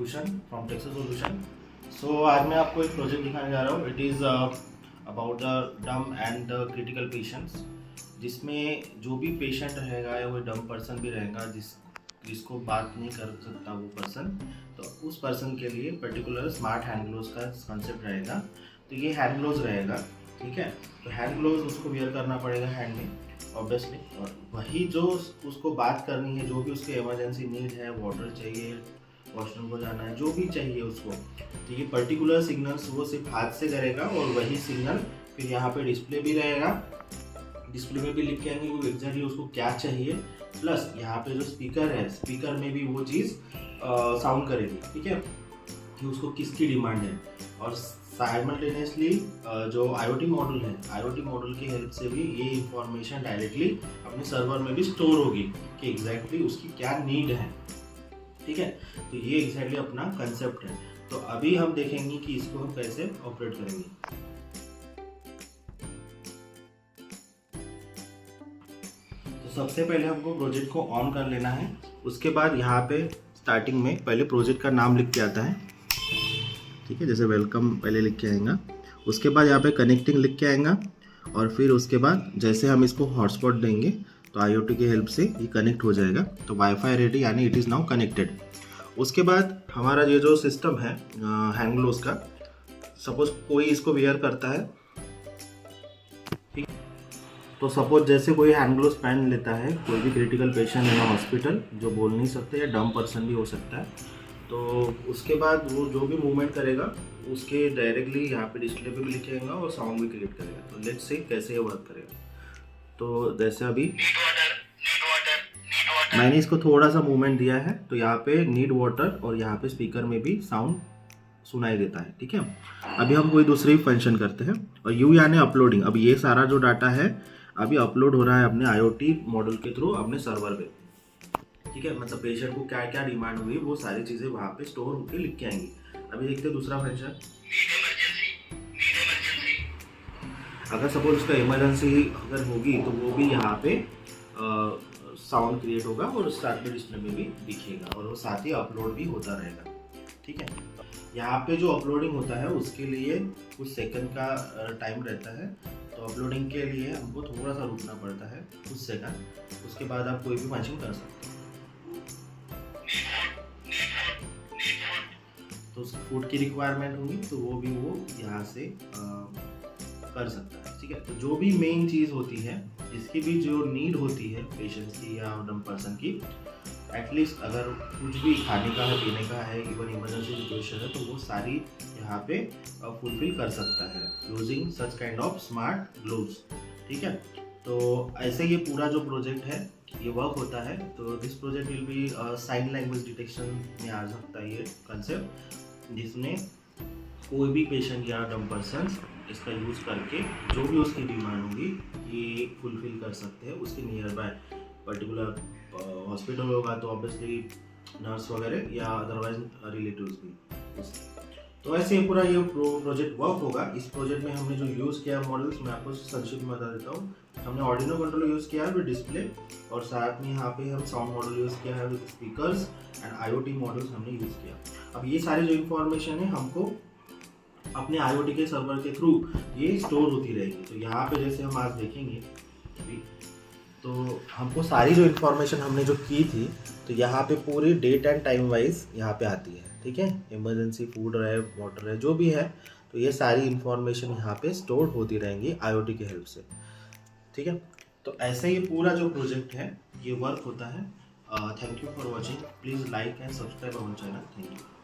Solution from टेक्सो solution. सो आज मैं आपको एक प्रोजेक्ट दिखाने जा रहा हूँ। इट इज़ अबाउट द डम एंड द क्रिटिकल पेशेंट्स, जिसमें जो भी पेशेंट रहेगा या वो डम पर्सन भी रहेगा जिसको बात नहीं कर सकता वो पर्सन, तो उस पर्सन के लिए पर्टिकुलर स्मार्ट हैंड ग्लोव्स का कंसेप्ट रहेगा। तो ये हैंड ग्लोव्स रहेगा, ठीक है। तो हैंड ग्लोव्स उसको वियर करना पड़ेगा हैंड में ऑब्वियसली, और वही जो उसको बात करनी है, जो भी उसके इमरजेंसी नीड है, वाटर चाहिए, वॉशरूम को जाना है, जो भी चाहिए उसको, तो ये पर्टिकुलर सिग्नल्स वो सिर्फ हाथ से करेगा और वही सिग्नल फिर यहाँ पे डिस्प्ले भी रहेगा। डिस्प्ले में भी लिख के आएंगे कि एग्जैक्टली उसको क्या चाहिए, प्लस यहाँ पे जो स्पीकर है, स्पीकर में भी वो चीज़ साउंड करेगी, ठीक है, कि उसको किसकी डिमांड है। और साइमल्टेनियसली जो IoT मॉड्यूल है, IoT मॉड्यूल की हेल्प से भी ये इंफॉर्मेशन डायरेक्टली अपने सर्वर में भी स्टोर होगी कि एग्जैक्टली उसकी क्या नीड है, ठीक है। तो ये एग्जैक्टली अपना कंसेप्ट है। तो अभी हम देखेंगे कि इसको हम कैसे ऑपरेट करेंगे। तो सबसे पहले हमको प्रोजेक्ट को ऑन कर लेना है। उसके बाद यहाँ पे स्टार्टिंग में पहले प्रोजेक्ट का नाम लिख के आता है, ठीक है, जैसे वेलकम पहले लिख के आएगा। उसके बाद यहाँ पे कनेक्टिंग लिख के आएगा, और फिर उसके बाद जैसे हम इसको हॉटस्पॉट देंगे तो IoT की हेल्प से ये कनेक्ट हो जाएगा। तो वाईफाई रेडी, यानी इट इज़ नाउ कनेक्टेड। उसके बाद हमारा ये जो सिस्टम है हैंड ग्लोव्स का, सपोज कोई इसको वेयर करता है, ठीक, तो सपोज जैसे कोई हैंड ग्लोव्स पहन लेता है, कोई भी क्रिटिकल पेशेंट है हॉस्पिटल जो बोल नहीं सकते या डम पर्सन भी हो सकता है, तो उसके बाद वो जो भी मूवमेंट करेगा उसके डायरेक्टली यहाँ पे डिस्प्ले पे भी लिखेगा और साउंड भी क्रिएट करेगा। तो लेट्स सी कैसे ये वर्क करेगा। तो जैसे अभी मैंने इसको थोड़ा सा मूवमेंट दिया है, तो यहाँ पे नीड वाटर और यहाँ पे स्पीकर में भी साउंड सुनाई देता है, ठीक है। अभी हम कोई दूसरी फंक्शन करते हैं, और यू यानी अपलोडिंग। अब ये सारा जो डाटा है अभी अपलोड हो रहा है अपने IoT मॉड्यूल के थ्रू अपने सर्वर पे, ठीक है। मतलब पेशेंट को क्या क्या डिमांड हुई वो सारी चीज़ें वहाँ पे स्टोर होकर लिख के आएंगी। अभी देखते हैं दूसरा फंक्शन। अगर सपोज उसका इमरजेंसी अगर होगी तो वो भी यहाँ पे साउंड क्रिएट होगा और स्टार्ट में डिस्प्ले में भी दिखेगा, और वो साथ ही अपलोड भी होता रहेगा, ठीक है। यहाँ पे जो अपलोडिंग होता है उसके लिए कुछ सेकंड का टाइम रहता है। तो अपलोडिंग के लिए हमको थोड़ा सा रुकना पड़ता है कुछ सेकंड। उसके बाद आप कोई भी फंक्शन कर सकते हैं। तो उसकी फूड की रिक्वायरमेंट होगी तो वो भी वो यहाँ से कर सकता है, ठीक है। तो जो भी मेन चीज़ होती है, जिसकी भी जो नीड होती है पेशेंट्स की या डम पर्सन की, एटलीस्ट अगर कुछ भी खाने का है, पीने का है, इवन इमरजेंसी सिचुएशन है, तो वो सारी यहाँ पे फुलफिल कर सकता है using such kind of smart gloves, ठीक है। तो ऐसे ये पूरा जो प्रोजेक्ट है ये वर्क होता है। तो this project will be sign language detection में आ सकता है ये कंसेप्ट, जिसमें कोई भी पेशेंट या डम पर्सन इसका यूज़ करके जो भी उसकी डिमांड होगी ये फुलफिल कर सकते हैं। उसके नियर बाय पर्टिकुलर हॉस्पिटल होगा तो ऑब्वियसली नर्स वगैरह या अदरवाइज रिलेटिव्स भी उसके। तो ऐसे ही पूरा ये प्रोजेक्ट वर्क होगा। इस प्रोजेक्ट में हमने जो यूज़ किया मॉडल्स, मैं आपको संक्षिप्त में बता देता हूँ। हमने ऑर्डिनो कंट्रोलर यूज़ किया है विद डिस्प्ले, और साथ में यहाँ पे हम साउंड मॉडल यूज़ किया है with speakers, and IoT models हमने यूज़ किया। अब ये सारी जो इन्फॉर्मेशन है हमको अपने IoT के सर्वर के थ्रू ये स्टोर होती रहेगी। तो यहाँ पे जैसे हम आज देखेंगे अभी, तो हमको सारी जो इन्फॉर्मेशन हमने जो की थी, तो यहाँ पे पूरी डेट एंड टाइम वाइज यहाँ पे आती है, ठीक है। इमरजेंसी फूड है, वाटर है, जो भी है, तो ये सारी इन्फॉर्मेशन यहाँ पे स्टोर होती रहेंगी IoT की हेल्प से, ठीक है। तो ऐसे ही पूरा जो प्रोजेक्ट है ये वर्क होता है। Thank you for watching. Please like and subscribe our channel. Thank you.